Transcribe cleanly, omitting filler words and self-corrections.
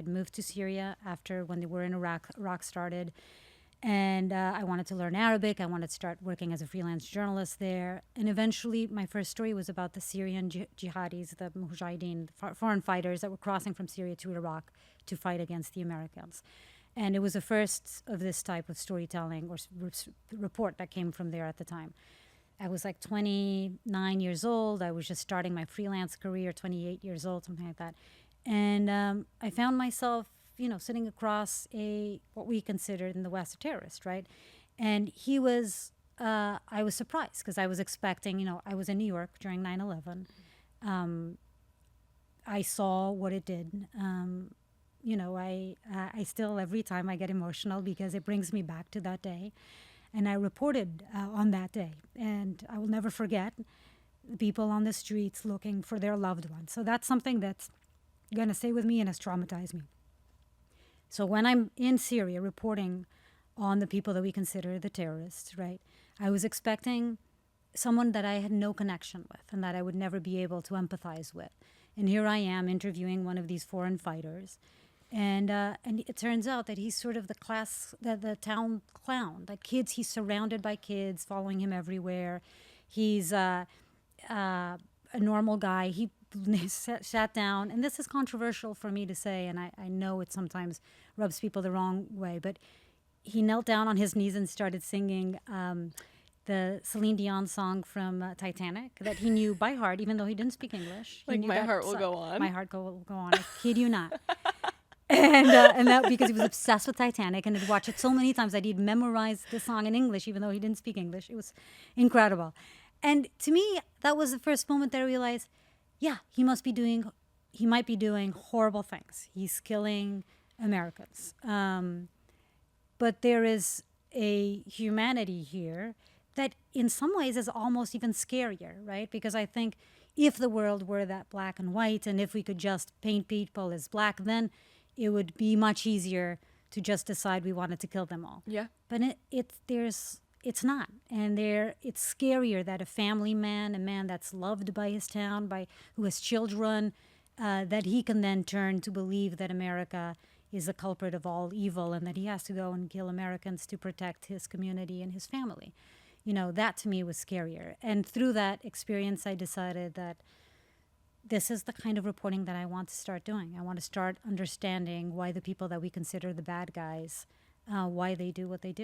I'd moved to Syria after when they were in Iraq. Iraq started. And I wanted to learn Arabic. I wanted to start working as a freelance journalist there. And eventually, my first story was about the Syrian jihadis, the mujahideen, foreign fighters that were crossing from Syria to Iraq to fight against the Americans. And it was the first of this type of storytelling or report that came from there at the time. I was like 29 years old. I was just starting my freelance career, 28 years old, something like that. And I found myself sitting across what we considered in the West a terrorist, right? And he was, I was surprised because I was expecting, I was in New York during 9/11. I saw what it did. I still, every time I get emotional because it brings me back to that day. And I reported on that day. And I will never forget the people on the streets looking for their loved ones. So that's something that's going to stay with me and has traumatized me. So when I'm in Syria reporting on the people that we consider the terrorists, right, I was expecting someone that I had no connection with and that I would never be able to empathize with. And here I am interviewing one of these foreign fighters. And it turns out that he's sort of the town clown. Like kids, he's surrounded by kids following him everywhere. He's a normal guy. He sat down, and this is controversial for me to say, and I know it sometimes rubs people the wrong way, but he knelt down on his knees and started singing the Celine Dion song from Titanic that he knew by heart, even though he didn't speak English. Like, My Heart Will Go On. My Heart Will Go On. I kid you not. And that because he was obsessed with Titanic and had watched it so many times that he'd memorized the song in English, even though he didn't speak English. It was incredible. And to me, that was the first moment that I realized, yeah, he might be doing horrible things. He's killing Americans. But there is a humanity here that in some ways is almost even scarier, right? Because I think if the world were that black and white and if we could just paint people as black, then it would be much easier to just decide we wanted to kill them all. Yeah. But it's not. And it's scarier that a family man, a man that's loved by his town, who has children, that he can then turn to believe that America is the culprit of all evil and that he has to go and kill Americans to protect his community and his family. That to me was scarier. And through that experience, I decided that this is the kind of reporting that I want to start doing. I want to start understanding why the people that we consider the bad guys, why they do what they do.